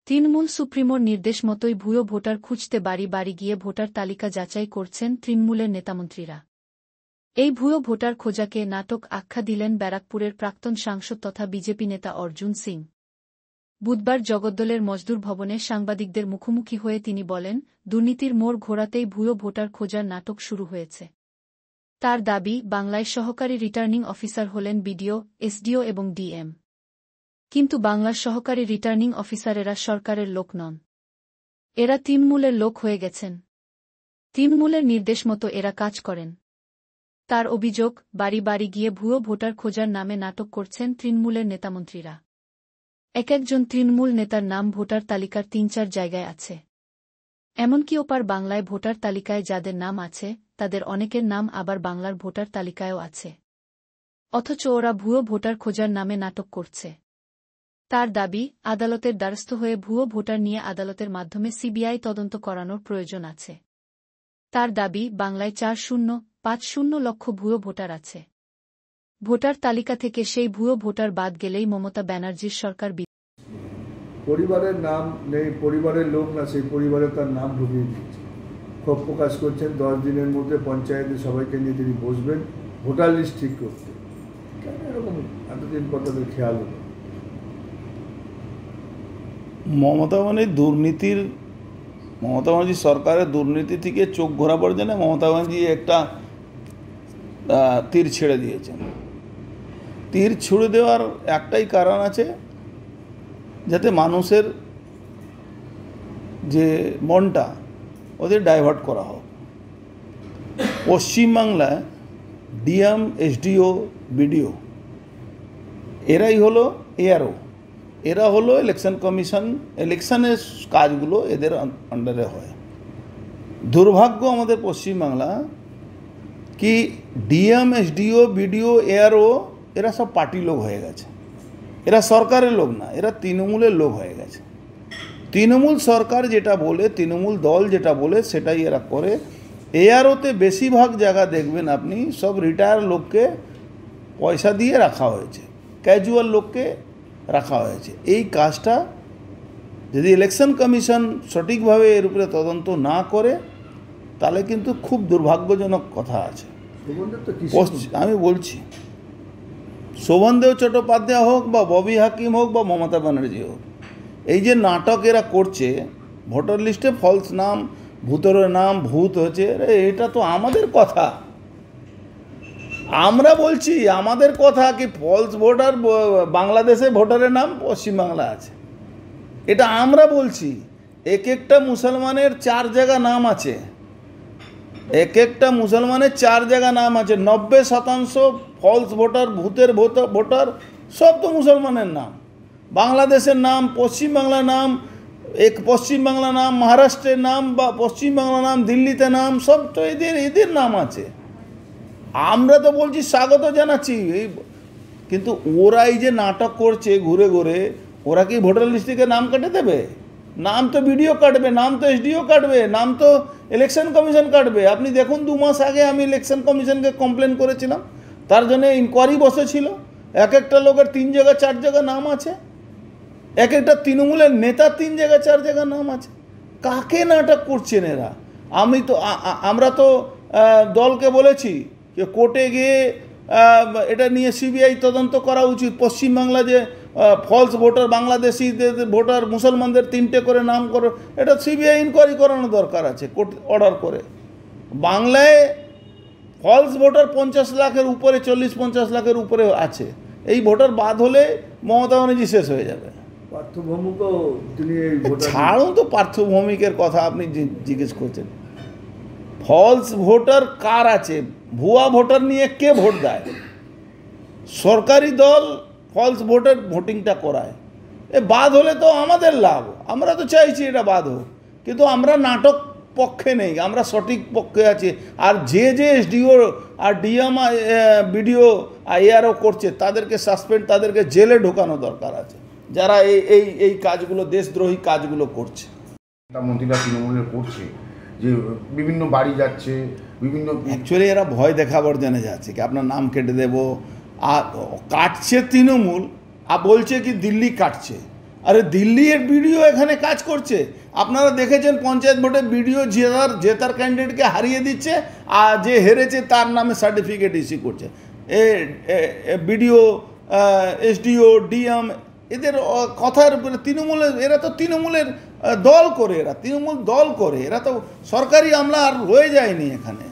তৃণমূল সুপ্রিমোর নির্দেশ মতোই ভুয়ো ভোটার খুঁজতে বাড়ি বাড়ি গিয়ে ভোটার তালিকা যাচাই করছেন তৃণমূলের নেতামন্ত্রীরা। এই ভুয়ো ভোটার খোঁজাকে নাটক আখ্যা দিলেন ব্যারাকপুরের প্রাক্তন সাংসদ তথা বিজেপি নেতা অর্জুন সিং। বুধবার জগদ্দলের মজদুর ভবনে সাংবাদিকদের মুখোমুখি হয়ে তিনি বলেন, দুর্নীতির মোড় ঘোরাতেই ভুয়ো ভোটার খোঁজার নাটক শুরু হয়েছে। তার দাবি, বাংলায় সহকারী রিটার্নিং অফিসার হলেন বিডিও, এসডিও এবং ডিএম। কিন্তু বাংলার সহকারী রিটার্নিং অফিসারেরা সরকারের লোক নন। এরা তৃণমূলের লোক হয়ে গেছেন। তৃণমূলের নির্দেশ মতো এরা কাজ করেন। তার অভিযোগ, বাড়ি বাড়ি গিয়ে ভুয়ো ভোটার খোঁজার নামে নাটক করছেন তৃণমূলের নেতামন্ত্রীরা। একজন তৃণমূল নেতার নাম ভোটার তালিকার ৩-৪ জায়গায় আছে। এমনকি ওপার বাংলায় ভোটার তালিকায় যাদের নাম আছে, তাদের অনেকের নাম আবার বাংলার ভোটার তালিকায়ও আছে। অথচ ওরা ভুয়ো ভোটার খোঁজার নামে নাটক করছে। তার দাবি, আদালতের দ্বারস্থ হয়ে ভুয়ো ভোটার নিয়ে আদালতের মাধ্যমে সিবিআই তদন্ত করানোর প্রয়োজন আছে। তার দাবি, বাংলায় 4.050 লক্ষ ভুয়ো ভোটার আছে। ভোটার তালিকা থেকে সেই ভুয়ো ভোটার বাদ গেলেই মমতা ব্যানার্জির সরকার পরিবারের নাম নেই, পরিবারের লোক না, সেই পরিবারে তার নাম ঢুকিয়ে দিচ্ছে। ক্ষোভ প্রকাশ করছেন 10 দিনের মধ্যে পঞ্চায়েতে সবাইকে নিয়ে তিনি বসবেন ভোটার লিস্ট ঠিক করতে। কেন এরকম এতদিন কথাদের খেয়াল হলো? মমতা ব্যানার্জি সরকারের দুর্নীতি থেকে চোখ ঘোরাবার জন্য মমতা ব্যানার্জি একটা তীর ছেড়ে দিয়েছেন। তীর ছুড়ে দেওয়ার একটাই কারণ আছে, যাতে মানুষের যে মনটা ওদের ডাইভার্ট করা হোক। পশ্চিমবাংলায় ডিএম, এসডিও, বিডিও এরাই হলো এআরও। এরা হলো ইলেকশন কমিশন, ইলেকশনের কাজগুলো এদের আন্ডারে হয়। দুর্ভাগ্য আমাদের পশ্চিমবাংলা কি ডিএম, এসডিও, বিডিও, এআরও এরা সব পার্টি লোক হয়ে গেছে। এরা সরকারের লোক না, এরা তৃণমূলের লোক হয়ে গেছে। তৃণমূল সরকার যেটা বলে, তৃণমূল দল যেটা বলে সেটাই এরা করে। এআরওতে বেশিরভাগ জায়গা দেখবেন আপনি সব রিটায়ার লোককে পয়সা দিয়ে রাখা হয়েছে, ক্যাজুয়াল লোককে রাখা হয়েছে। এই কাজটা যদি ইলেকশন কমিশন সঠিকভাবে এর উপরে তদন্ত না করে তাহলে কিন্তু খুব দুর্ভাগ্যজনক কথা আছে। আমি বলছি, শোভনদেব চট্টোপাধ্যায় হোক বা ববি হাকিম হোক বা মমতা ব্যানার্জি হোক, এই যে নাটক এরা করছে, ভোটার লিস্টে ফলস নাম, ভূতের নাম ভূত হয়েছে, এটা তো আমাদের কথা। আমরা বলছি আমাদের কথা কি ফলস ভোটার বাংলাদেশে ভোটারের নাম পশ্চিমবাংলা আছে, এটা আমরা বলছি। এক একটা মুসলমানের 4 জায়গা নাম আছে, এক একটা মুসলমানের 4 জায়গা নাম আছে। 90% ফলস ভোটার, ভূতের ভোটার সব তো মুসলমানের নাম। বাংলাদেশের নাম, পশ্চিমবাংলার নাম, পশ্চিমবাংলা নাম, মহারাষ্ট্রের নাম বা পশ্চিমবাংলা নাম, দিল্লিতে নাম, সব তো এদের নাম আছে। আমরা তো বলছি স্বাগত জানাচ্ছি, কিন্তু ওরা এই যে নাটক করছে ঘুরে ঘুরে, ওরা কি ভোটার লিস্ট থেকে নাম কেটে দেবে? নাম তো বিডিও কাটবে, নাম তো এসডিও কাটবে, নাম তো ইলেকশন কমিশন কাটবে। আপনি দেখুন 2 মাস আগে আমি ইলেকশন কমিশনকে কমপ্লেন করেছিলাম, তার জন্য ইনকোয়ারি বসেছিল। এক একটা লোকের 3 জায়গা 4 জায়গা নাম আছে, এক একটা তৃণমূলের নেতা 3 জায়গা 4 জায়গা নাম আছে। কাকে নাটক করছেন এরা? আমরা তো দলকে বলেছি যে কোর্টে গিয়ে এটা নিয়ে সিবিআই তদন্ত করা উচিত। পশ্চিমবাংলা যে ফলস ভোটার, বাংলাদেশি ভোটার, মুসলমানদের 3টে করে নাম করে, এটা সিবিআই ইনকোয়ারি করানো দরকার আছে, কোর্ট অর্ডার করে। বাংলায় ফলস ভোটার 50 লাখের উপরে, 40-50 লাখের উপরে আছে। এই ভোটার বাদ হলে মমতা ব্যানার্জি শেষ হয়ে যাবে। ছাড়ুন তো পার্থভৌমিকের কথা, আপনি জিজ্ঞেস করছেন। ফলস ভোটার কার আছে? ভুয়া ভোটার নিয়ে কে ভোট দেয়? সরকারি দল ফলস ভোটার ভোটিংটা করায়। বাদ হলে তো আমাদের লাভ, আমরা তো চাইছি এটা বাদ হোক, কিন্তু আমরা নাটক পক্ষে নেই, আমরা সঠিক পক্ষে আছি। আর যে এসডিও আর ডিএম, বিডিও, এআরও করছে তাদেরকে সাসপেন্ড, তাদেরকে জেলে ঢোকানো দরকার আছে, যারা এই কাজগুলো, দেশদ্রোহী কাজগুলো করছে। মন্ত্রীরা তৃণমূলের করছে যে বিভিন্ন বাড়ি যাচ্ছে, বিভিন্ন অ্যাকচুয়ালি এরা ভয় দেখাবার জন্য যাচ্ছে কি আপনার নাম কেটে দেবো। আর কাটছে তৃণমূল, আর বলছে কি দিল্লি কাটছে। আরে দিল্লির বিডিও এখানে কাজ করছে, আপনারা দেখেছেন পঞ্চায়েত ভোটে বিডিও জেতার ক্যান্ডিডেটকে হারিয়ে দিচ্ছে, আর যে হেরেছে তার নামে সার্টিফিকেট ইস্যু করছে। বিডিও, এসডিও, ডিএম এদের কথার উপরে তৃণমূলের, এরা তো তৃণমূলের দল করে, এরা তৃণমূল দল করে, এরা তো সরকারি আমলা আর রয়ে যায়নি এখানে।